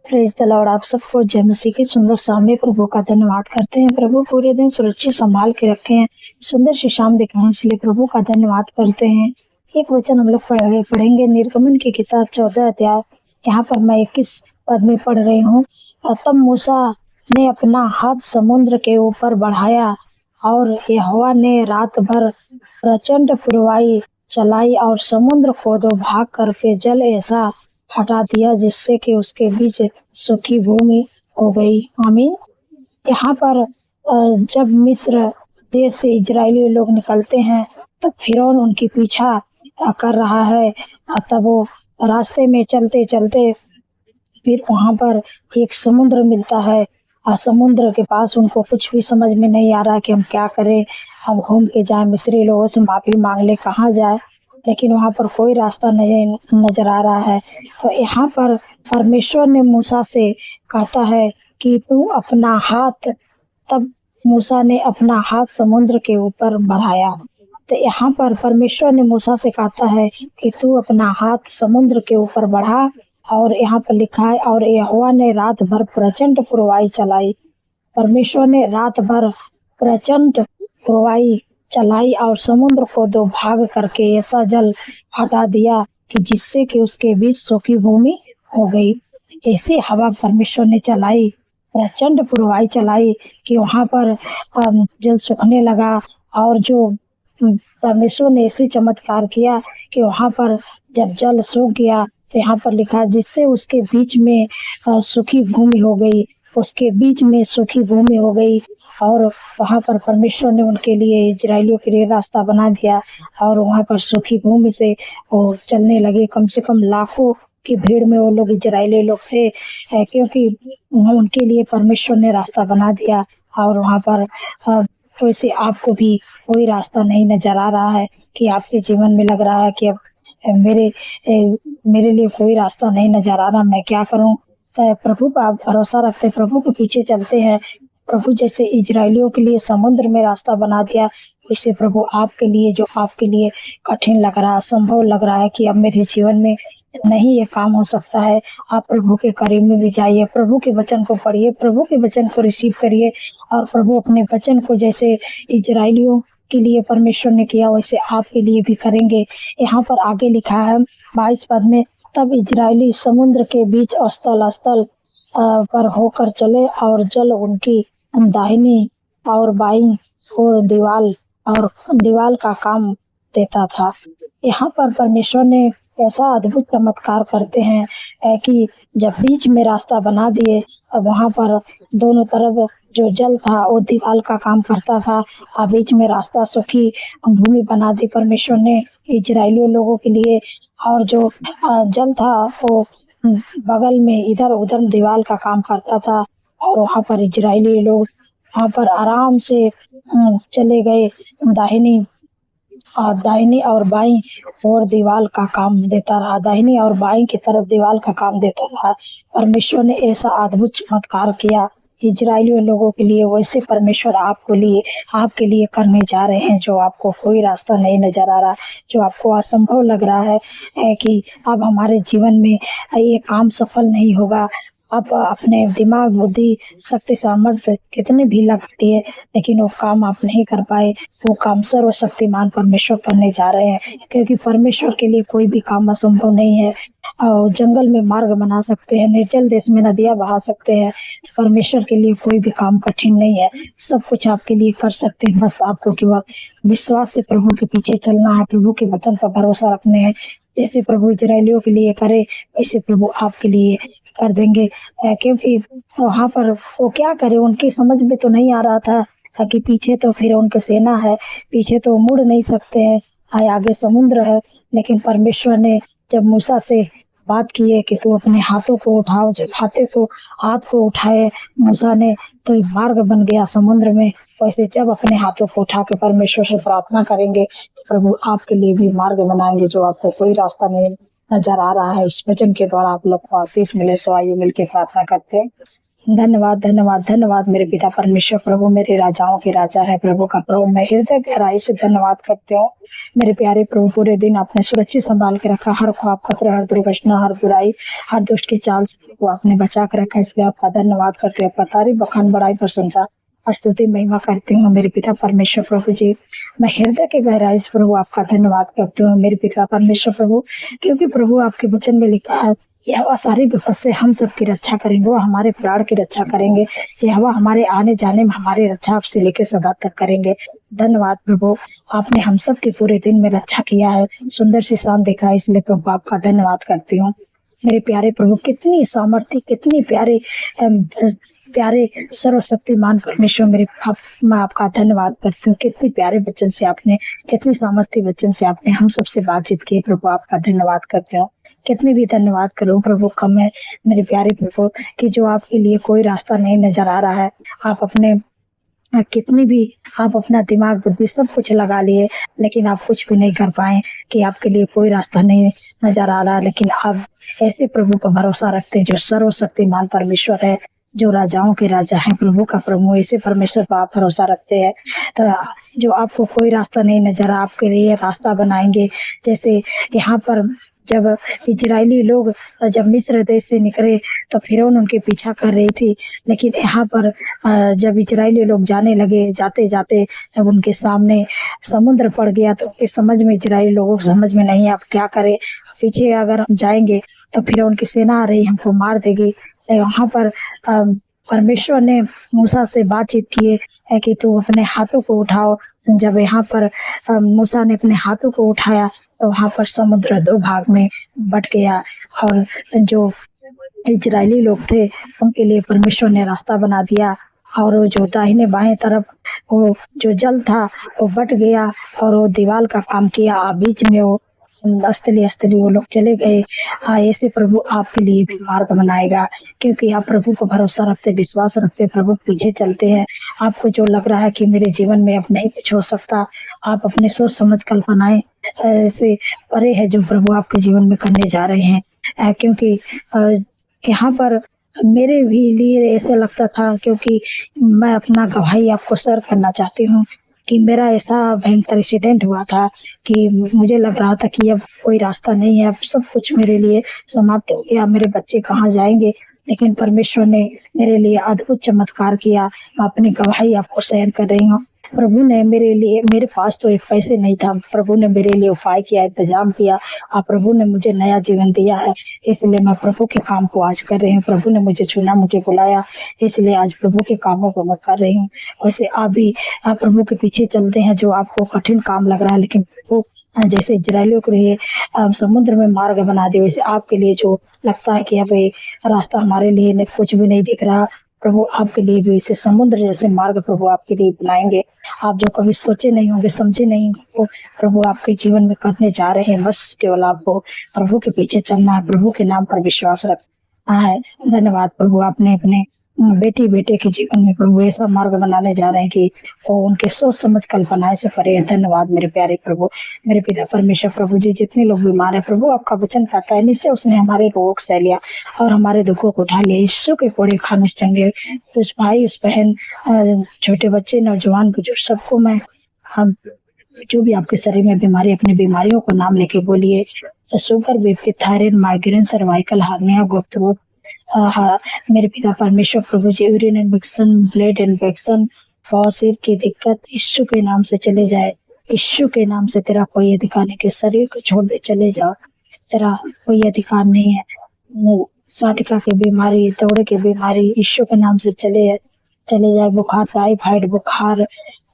Praise the Lord. आप सबको जय मसीह के सुंदर सामने प्रभु का धन्यवाद करते हैं। प्रभु पूरे दिन सुरक्षित संभाल के रखे हैं, सुंदर सी शाम दिखाएं, इसलिए प्रभु का धन्यवाद करते हैं। एक वचन हम लोग पढ़ेंगे निर्गमन की किताब 14 अध्याय। यहाँ पर मैं 21 पद में पढ़ रही हूँ। तब मूसा ने अपना हाथ समुद्र के ऊपर बढ़ाया और यहोवा ने रात भर प्रचंड पुरवाई चलाई और समुद्र को दो भाग करके जल ऐसा हटा दिया जिससे कि उसके बीच सूखी भूमि हो गई। आमीन। यहाँ पर जब मिस्र देश से इजरायली लोग निकलते हैं तब फिरौन उनकी पीछा कर रहा है। तब वो रास्ते में चलते चलते फिर वहाँ पर एक समुद्र मिलता है और समुद्र के पास उनको कुछ भी समझ में नहीं आ रहा कि हम क्या करें, हम घूम के जाए, मिस्री लोगों से माफी मांग ले, कहाँ जाए, लेकिन वहाँ पर कोई रास्ता नहीं नजर आ रहा है। तो यहाँ पर परमेश्वर ने मूसा से कहता है कि तू अपना हाथ, तब मूसा ने अपना हाथ समुद्र के ऊपर बढ़ाया। तो यहाँ पर परमेश्वर ने मूसा से कहता है कि तू अपना हाथ समुद्र के ऊपर बढ़ा, और यहाँ पर लिखा है और यहोवा ने रात भर प्रचंड पुरवाई चलाई। परमेश्वर ने रात भर प्रचंड पुरवाई चलाई और समुद्र को दो भाग करके ऐसा जल हटा दिया कि जिससे कि उसके बीच सूखी भूमि हो गई। ऐसी हवा परमेश्वर ने चलाई, प्रचंड पुरवाई चलाई कि वहां पर जल सूखने लगा। और जो परमेश्वर ने ऐसी चमत्कार किया कि वहां पर जब जल सूख गया तो यहाँ पर लिखा जिससे उसके बीच में सूखी भूमि हो गई, उसके बीच में सूखी भूमि हो गई। और वहाँ पर परमेश्वर ने उनके लिए, इजरायलियों के लिए रास्ता बना दिया और वहाँ पर सूखी भूमि से वो चलने लगे। कम से कम लाखों की भीड़ में वो लोग इजरायली लोग थे, क्योंकि उनके लिए परमेश्वर ने रास्ता बना दिया। और वहाँ पर वैसे आपको भी कोई रास्ता नहीं नजर आ रहा है कि आपके जीवन में लग रहा है कि अब मेरे लिए कोई रास्ता नहीं नजर आ रहा, मैं क्या करूं। तो प्रभु पर आप भरोसा रखते, प्रभु के पीछे चलते हैं। प्रभु जैसे इजरायलियों के लिए समुद्र में रास्ता बना दिया, वैसे प्रभु आपके लिए, जो आपके लिए कठिन लग रहा, असंभव लग रहा है कि अब मेरे जीवन में नहीं ये काम हो सकता है, आप प्रभु के करीब में भी जाइए, प्रभु के वचन को पढ़िए, प्रभु के वचन को रिसीव करिए। और प्रभु अपने वचन को जैसे इजरायलियों के लिए परमेश्वर ने किया वैसे आपके लिए भी करेंगे। यहाँ पर आगे लिखा है 22 पद में, तब इजरायली समुद्र के बीच स्थल स्थल पर होकर चले और जल उनकी दाहिनी और बाईं ओर दीवाल का काम देता था। यहाँ पर परमेश्वर ने ऐसा अद्भुत चमत्कार करते हैं कि जब बीच में रास्ता बना दिए, अब वहाँ पर दोनों तरफ जो जल था वो दीवार का काम करता था और बीच में रास्ता, सूखी भूमि बना दी परमेश्वर ने इजरायलियों लोगों के लिए। और जो जल था वो बगल में इधर उधर दीवार का काम करता था और वहाँ पर इजरायली लोग वहाँ पर आराम से चले गए। दाहिनी और बाईं और दीवार का काम देता रहा, दाहिनी और बाईं की तरफ दीवार का काम देता रहा। परमेश्वर ने ऐसा अद्भुत चमत्कार किया इजरायलियों लोगों के लिए, वैसे परमेश्वर आपके लिए करने जा रहे हैं। जो आपको कोई रास्ता नहीं नजर आ रहा, जो आपको असंभव लग रहा है कि अब हमारे जीवन में ये काम सफल नहीं होगा, आप अपने दिमाग, बुद्धि, शक्ति, सामर्थ्य कितने भी लगा दिए लेकिन वो काम आप नहीं कर पाए, वो काम सर्वशक्तिमान परमेश्वर करने जा रहे हैं। क्योंकि परमेश्वर के लिए कोई भी काम असंभव नहीं है। और जंगल में मार्ग बना सकते हैं, निर्जल देश में नदियां बहा सकते हैं, परमेश्वर के लिए कोई भी काम कठिन नहीं है, सब कुछ आपके लिए कर सकते हैं। बस आपको केवल विश्वास से प्रभु के पीछे चलना है, प्रभु के वचन पर भरोसा रखने हैं। जैसे प्रभु इजरायलियों के लिए करे वैसे प्रभु आपके लिए कर देंगे। क्योंकि वहाँ पर वो क्या करे, उनकी समझ में तो नहीं आ रहा था कि पीछे तो फिर उनकी सेना है, पीछे तो मुड़ नहीं सकते हैं, आगे समुद्र है। लेकिन परमेश्वर ने जब मूसा से बात की है कि तू अपने हाथों को उठाओ, जब हाथ को उठाए मूसा ने तो मार्ग बन गया समुद्र में। वैसे जब अपने हाथों को उठा के परमेश्वर से प्रार्थना करेंगे तो प्रभु आपके लिए भी मार्ग बनाएंगे, जो आपको कोई रास्ता नहीं नजर आ रहा है। इस वचन के द्वारा आप लोग को आशीष मिले। सो आइए मिलकर प्रार्थना करते हैं। धन्यवाद, धन्यवाद, धन्यवाद मेरे पिता परमेश्वर प्रभु, मेरे राजाओं के राजा है प्रभु का प्रभु। मैं हृदय गहराई से धन्यवाद करती हूँ मेरे प्यारे प्रभु। पूरे दिन आपने सुरक्षित संभाल के रखा, हर ख्वाब खतरा, हर दुर्घटना, हर बुराई, हर दुष्ट की चाल से को आपने बचा के रखा, इसलिए आपका धन्यवाद करते हैं। आपका तारीफ, बखान, बड़ाई, प्रशंसा, स्तुति, महिमा करती हूँ मेरे पिता परमेश्वर प्रभु जी। मैं हृदय के गहराई से प्रभु आपका धन्यवाद करती हूँ मेरे पिता परमेश्वर प्रभु, क्योंकि प्रभु आपके वचन में लिखा है, यहोवा सारी विपद से हम सब की रक्षा करेंगे, वो हमारे प्राण की रक्षा करेंगे। यहोवा हमारे आने जाने में हमारी रक्षा आपसे लेकर सदा तक करेंगे। धन्यवाद प्रभु, आपने हम सब के पूरे दिन में रक्षा किया है, सुंदर सी शाम देखा है, इसलिए प्रभु आपका धन्यवाद करती हूँ मेरे प्यारे प्रभु। कितनी सामर्थ्य, कितनी प्यारे सर्वशक्तिमान परमेश्वर मेरे मैं आपका धन्यवाद करती हूँ। कितनी प्यारे वचन से आपने, कितनी सामर्थ्य वचन से आपने हम सबसे बातचीत की प्रभु, आपका धन्यवाद करते हूँ। कितनी भी धन्यवाद करो प्रभु कम है मेरे प्यारे प्रभु, कि जो आपके लिए कोई रास्ता नहीं नजर आ रहा है। आप अपने कितनी भी आप अपना दिमाग बुद्धि सब कुछ लगा लिए, लेकिन आप कुछ भी नहीं कर पाए, कि आपके लिए कोई रास्ता नहीं नजर आ रहा। लेकिन आप ऐसे प्रभु पर भरोसा रखते हैं जो सर्वशक्तिमान परमेश्वर है, जो राजाओं के राजा हैं, प्रभु का प्रभु, ऐसे परमेश्वर पर आप भरोसा रखते हैं। तो जो आपको कोई रास्ता नहीं नजर आ, आपके लिए रास्ता बनाएंगे। जैसे यहाँ पर जब इजरायली लोग जब मिस्र देश से निकले तो फिरौन उनके पीछा कर रही थी, लेकिन यहाँ पर जब इजरायली लोग जाने लगे, जाते जाते जब उनके सामने समुद्र पड़ गया तो उनके समझ में, इजरायली लोगों को समझ में नहीं आप क्या करें, पीछे अगर हम जाएंगे तो फिरौन की सेना आ रही हमको मार देगी। यहाँ पर परमेश्वर ने मूसा से बातचीत की है कि तू अपने हाथों को उठाओ। जब यहाँ पर मूसा ने अपने हाथों को उठाया तो वहाँ पर समुद्र दो भाग में बट गया, और जो इजरायली लोग थे उनके लिए परमेश्वर ने रास्ता बना दिया। और वो जो दाहिने बाएं तरफ वो जो जल था वो बट गया और वो दीवार का काम किया, बीच में वो अस्तली वो लोग चले गए। ऐसे प्रभु आपके लिए भी मार्ग बनाएगा, क्योंकि आप प्रभु को भरोसा रखते, विश्वास रखते, प्रभु पीछे चलते हैं। आपको जो लग रहा है कि मेरे जीवन में अब नहीं कुछ हो सकता, आप अपने सोच समझ कल्पनाएं से परे है जो प्रभु आपके जीवन में करने जा रहे हैं। क्योंकि यहाँ पर मेरे भी लिए ऐसे लगता था, क्योंकि मैं अपना गवाही आपको शेयर करना चाहती हूँ कि मेरा ऐसा भयंकर इंसिडेंट हुआ था कि मुझे लग रहा था कि अब कोई रास्ता नहीं है, अब सब कुछ मेरे लिए समाप्त हो गया, मेरे बच्चे कहाँ जाएंगे। लेकिन परमेश्वर ने मेरे लिए अद्भुत चमत्कार किया। मैं अपनी गवाही आपको शेयर कर रही हूँ। प्रभु ने मेरे लिए, मेरे पास तो एक पैसे नहीं था, प्रभु ने मेरे लिए उपाय किया, इंतजाम किया, और प्रभु ने मुझे नया जीवन दिया है। इसलिए मैं प्रभु के काम को आज कर रही हूँ। प्रभु ने मुझे चुना, मुझे बुलाया, इसलिए आज प्रभु के कामों को मैं कर रही हूँ। वैसे आप भी प्रभु के पीछे चलते हैं, जो आपको कठिन काम लग रहा है, लेकिन प्रभु जैसे इजरायलियों के लिए समुद्र में मार्ग बना दे, वैसे आपके लिए जो लगता है कि अब ये रास्ता हमारे लिए कुछ भी नहीं दिख रहा, प्रभु आपके लिए भी इसे समुद्र जैसे मार्ग प्रभु आपके लिए बनाएंगे। आप जो कभी सोचे नहीं होंगे, समझे नहीं होंगे, प्रभु आपके जीवन में करने जा रहे हैं। बस केवल आपको प्रभु के पीछे चलना है, प्रभु के नाम पर विश्वास रखना है। धन्यवाद प्रभु, आपने अपने बेटी बेटे के जीवन में प्रभु ऐसा मार्ग बनाने जा रहे हैं कि वो उनके सोच समझ कल्पनाएं से परे है। धन्यवाद मेरे प्यारे प्रभु, मेरे पिता परमेश्वर प्रभु जी। जितने लोग बीमार है प्रभु, आपका वचन कहता है निश्चय उसने हमारे रोगों को सह लिया और हमारे दुखों को उठा लिया। यीशु के कोड़े खाने से चंगे, उस भाई, उस बहन, छोटे बच्चे, नौजवान, बुजुर्ग, सबको मैं, हम जो भी आपके शरीर में बीमारी, अपनी बीमारियों को नाम लेके बोलिए। Sugar, BP, thyroid, migraine, cervical, hernia, गुप्त रोग, मेरे पिता परमेश्वर प्रभु जी, यूरिन इन्फेक्शन, ब्लड इन्फेक्शन, बवासीर की दिक्कत यीशु के नाम से चले जाए। यीशु के नाम से तेरा कोई अधिकार नहीं, कि शरीर को छोड़ दे, चले जाओ, तेरा कोई अधिकार नहीं है। साटिका की बीमारी, दौड़े की बीमारी यीशु के नाम से चले जाए। बुखार, टाइफाइड बुखार,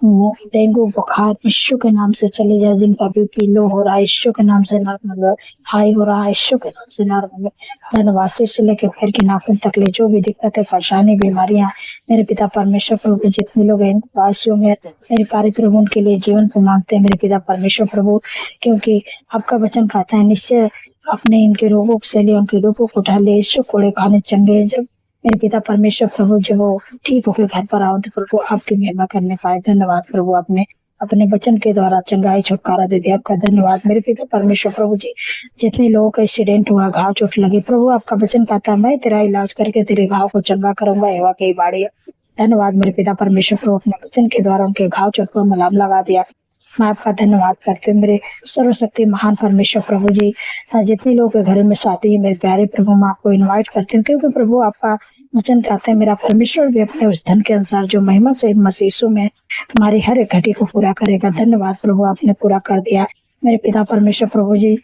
डेंगू बुखार यीशु के नाम से चले जाए। जिनका बीपी लो हो रहा है यीशु के नाम से नॉर्मल, हाई हो रहा है यीशु के नाम से नॉर्मल। धन्यवाद। सिर से लेकर पैर के नाखून तक ले जो भी दिक्कत है, परेशानी, बीमारियां, मेरे पिता परमेश्वर प्रभु, जितने लोग हैं वासियों में मेरे प्यारे प्रभु उनके लिए जीवन को मांगते हैं मेरे पिता परमेश्वर प्रभु, क्योंकि आपका वचन कहता है निश्चय अपने इनके रोगों से लिए, उनके दुखों को उठा ले। यीशु कोड़े खाने चंगे, जब मेरे पिता परमेश्वर प्रभु जब वो ठीक होकर घर पर आओ तो प्रभु आपकी महिमा करने पाए। धन्यवाद प्रभु, आपने अपने वचन के द्वारा चंगाई छुटकारा दे दिया। आपका धन्यवाद मेरे पिता परमेश्वर प्रभु जी। जितने लोगों का एक्सीडेंट हुआ, घाव चोट लगी, प्रभु आपका वचन कहता है मैं तेरा इलाज करके तेरे घाव को चंगा करूंगा, एवा कई बाड़ी। धन्यवाद मेरे पिता परमेश्वर प्रभु, अपने वचन के द्वारा उनके घाव चोट पर मलाम लगा दिया। मैं आपका धन्यवाद करते हूँ मेरे सर्वशक्ति महान परमेश्वर प्रभु जी। जितने लोगों के घर में शादी है मेरे प्यारे प्रभु, मैं आपको इनवाइट करती हूँ, क्योंकि प्रभु आपका वचन कहते हैं मेरा परमेश्वर भी अपने उस धन के अनुसार जो महिमा से मसीह यीशु में तुम्हारी हर एक घटी को पूरा करेगा। धन्यवाद प्रभु, आपने पूरा कर दिया मेरे पिता परमेश्वर प्रभु जी।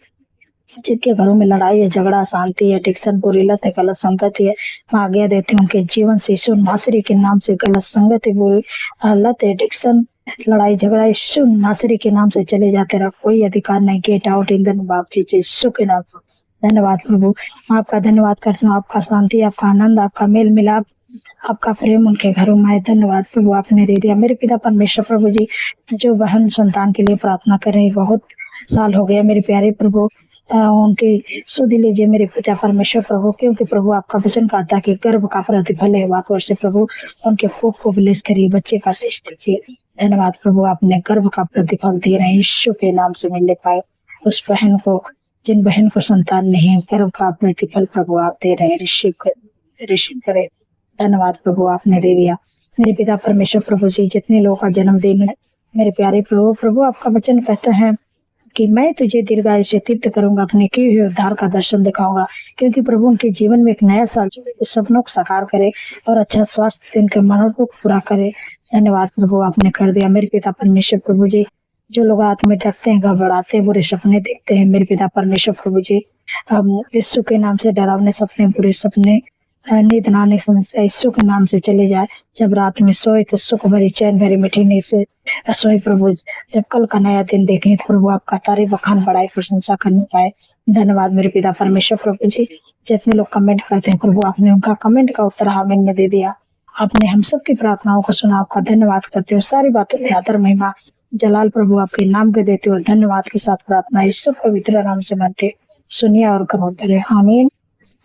जिनके घरों में लड़ाई है, झगड़ा, शांति है, एडिक्शन, बुरी लत है, गलत संगति है, मैं आज्ञा देती हूँ उनके जीवन से यीशु नासरी के नाम से गलत संगति, बुरी लत, एडिक्शन, लड़ाई झगड़ा यीशु नासरी के नाम से चले जाते रहा। कोई अधिकार नहीं, get out in the name of Jesus यीशु के नाम से। धन्यवाद प्रभु, मैं आपका धन्यवाद करती हूँ। आपका शांति, आपका आनंद, आपका मेल मिलाप, आपका प्रेम उनके घरों में है। धन्यवाद प्रभु, आपने दे दिया मेरे पिता परमेश्वर प्रभु जी। जो बहन संतान के लिए प्रार्थना कर रही, बहुत साल हो गया मेरे प्यारे प्रभु, उनकी सुध लीजिए मेरे पिता परमेश्वर प्रभु, क्योंकि प्रभु आपका वचन कहता है कि गर्भ का प्रतिफल है वाक से। प्रभु उनके कोख को ब्लेस करिए, बच्चे का शिष्ट दीजिए। धन्यवाद प्रभु, आपने गर्भ का प्रतिफल दे रहे हैं, यीशु के नाम से मिलने पाए उस बहन को, जिन बहन को संतान नहीं, गर्भ का प्रतिफल प्रभु आप दे रहे हैं, रिसीव करे। धन्यवाद प्रभु, आपने दे दिया मेरे पिता परमेश्वर प्रभु जी। जितने लोगों का जन्मदिन है मेरे प्यारे प्रभु, प्रभु आपका वचन कहता है कि मैं तुझे दीर्घायु से तृप्त करूंगा, अपने किए हुए उद्धार का दर्शन दिखाऊंगा, क्योंकि प्रभु उनके जीवन में एक नया साल सपनों को साकार करे और अच्छा स्वास्थ्य उनके मनों को पूरा करे। धन्यवाद प्रभु, आपने कर दिया मेरे पिता परमेश्वर प्रभु जी। जो लोग आत्मा में डरते हैं, घबराते हैं, बुरे सपने देखते हैं मेरे पिता परमेश्वर प्रभु जी, यीशु के नाम से डरावने सपने, बुरे सपने, नींद न आने की समस्या यीशु के नाम से चले जाए। जब रात में सोए तो सुख भरी चैन भरी मीठी नींद से सोए प्रभु। जब कल का नया दिन देखें तो प्रभु आपका तारीफ, बखान, बड़ाई, प्रशंसा करने पाए। धन्यवाद मेरे पिता परमेश्वर प्रभु जी। जितने लोग कमेंट करते हैं प्रभु, आपने उनका कमेंट का उत्तर आमीन में दे दिया। आपने हम सबकी प्रार्थनाओं को सुना, आपका धन्यवाद करते हो। सारी बातों में आदर महिमा जलाल प्रभु आपके नाम के देते हो। धन्यवाद के साथ प्रार्थना यीशु पवित्र नाम से मानते सुनिए और कबूल करें। आमीन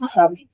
आमीन।